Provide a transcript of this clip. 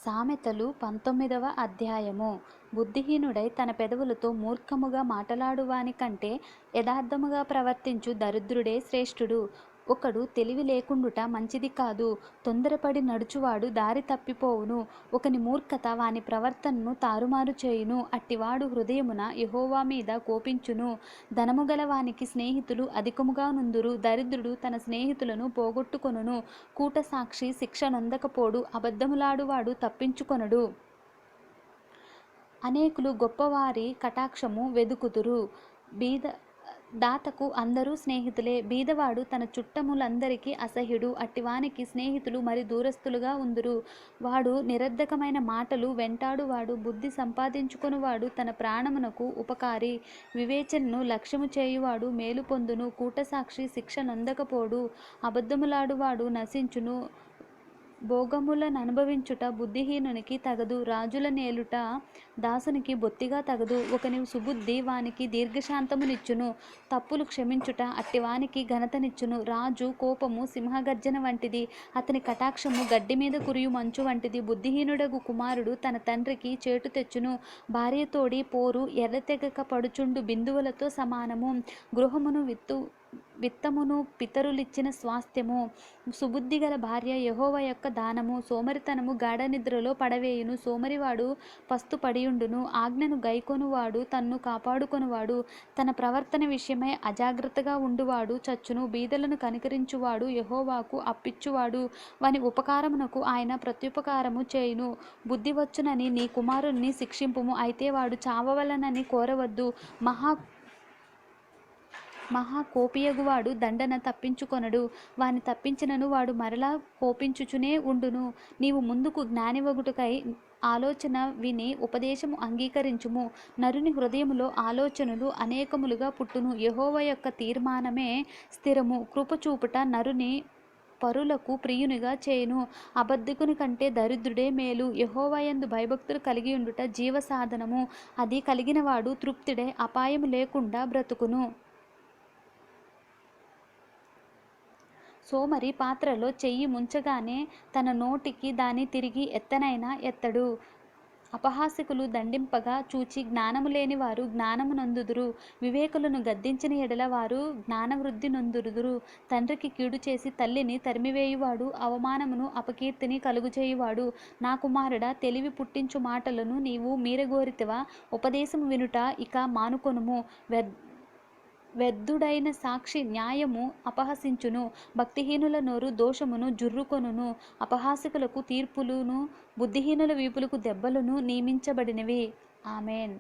సామెతలు 19వ అధ్యాయము. బుద్ధిహీనుడై తన పెదవులతో మూర్ఖముగా మాటలాడువాని కంటే యథార్థముగా ప్రవర్తించు దరిద్రుడే శ్రేష్ఠుడు. ఒకడు తెలివి లేకుండుట మంచిది కాదు. తొందరపడి నడుచువాడు దారి తప్పిపోవును. ఒకని మూర్ఖత వాని ప్రవర్తనను తారుమారు చేయును. అట్టివాడు హృదయమున యెహోవా మీద కోపించును. ధనము గల వానికి స్నేహితులు అధికముగా నుందురు. దరిద్రుడు తన స్నేహితులను పోగొట్టుకొనును. కూట సాక్షి శిక్ష నొందకపోడు. అబద్ధములాడువాడు తప్పించుకొనడు. అనేకులు గొప్పవారి కటాక్షము వెదుకుదురు. దాతకు అందరూ స్నేహితులే. బీదవాడు తన చుట్టములందరికీ అసహ్యుడు. అట్టివానికి స్నేహితులు మరి దూరస్తులుగా ఉందురు. వాడు నిరర్ధకమైన మాటలు వెంటాడువాడు. బుద్ధి సంపాదించుకొనువాడు తన ప్రాణమునకు ఉపకారి. వివేచనను లక్ష్యము చేయువాడు మేలు పొందును. కూటసాక్షి శిక్ష నొందకపోడు. అబద్ధములాడువాడు నశించును. భోగములననుభవించుట బుద్ధిహీనునికి తగదు. రాజుల నేలుట దాసునికి బొత్తిగా తగదు. ఒకని సుబుద్ధి వానికి దీర్ఘశాంతమునిచ్చును. తప్పులు క్షమించుట అట్టివానికి ఘనతనిచ్చును. రాజు కోపము సింహగర్జన వంటిది. అతని కటాక్షము గడ్డి మీద కురియు మంచు వంటిది. బుద్ధిహీనుడగు కుమారుడు తన తండ్రికి చేటు తెచ్చును. భార్యతోడి పోరు ఎర్రతెగక పడుచుండు బిందువులతో సమానము. గృహమును విత్తమును పితరులిచ్చిన స్వాస్థ్యము. సుబుద్ధిగల భార్య యెహోవా యొక్క దానము. సోమరితనము గాఢ నిద్రలో పడవేయును. సోమరివాడు పస్తు పడియుండును. ఆజ్ఞను గైకొనువాడు తన్ను కాపాడుకొనువాడు. తన ప్రవర్తన విషయమై అజాగ్రత్తగా ఉండువాడు చచ్చును. బీదలను కనికరించువాడు యెహోవాకు అప్పిచ్చువాడు. వాని ఉపకారమునకు ఆయన ప్రత్యుపకారము చేయును. బుద్ధి వచ్చునని నీ కుమారుణ్ణి శిక్షింపుము. అయితే వాడు చావవలనని కోరవద్దు. మహా కోపియగువాడు దండన తప్పించుకొనడు. వాని తప్పించినను వాడు మరలా కోపించుచునే ఉండును. నీవు ముందుకు జ్ఞానివగుటకై ఆలోచన విని ఉపదేశము అంగీకరించుము. నరుని హృదయములో ఆలోచనలు అనేకములుగా పుట్టును. యెహోవా యొక్క తీర్మానమే స్థిరము. కృపచూపుట నరుని పరులకు ప్రియునిగా చేయును. అబద్ధికుని కంటే దరిద్రుడే మేలు. యెహోవా యందు భయభక్తులు కలిగి ఉండుట జీవ సాధనము. అది కలిగినవాడు తృప్తుడై అపాయము లేకుండా బ్రతుకును. సోమరి పాత్రలో చెయ్యి ముంచగానే తన నోటికి దాని తిరిగి ఎత్తనైనా ఎత్తడు. అపహాసకులు దండింపగా చూచి జ్ఞానము లేని వారు జ్ఞానము నొందుదురు. వివేకులను గద్దించిన ఎడల వారు జ్ఞానవృద్ధి నొందుదురు. తండ్రికి కీడు చేసి తల్లిని తరిమివేయువాడు అవమానమును అపకీర్తిని కలుగుచేయువాడు. నా కుమారుడా, తెలివి పుట్టించు మాటలను నీవు మీరగోరితివా? ఉపదేశము వినుట ఇక మానుకొనుము. వ్యర్థుడైన సాక్షి న్యాయము అపహసించును. భక్తిహీనుల నోరు దోషమును జుర్రుకొనును. అపహాసకులకు తీర్పులును బుద్ధిహీనుల వీపులకు దెబ్బలును నియమించబడినవి. ఆమేన్.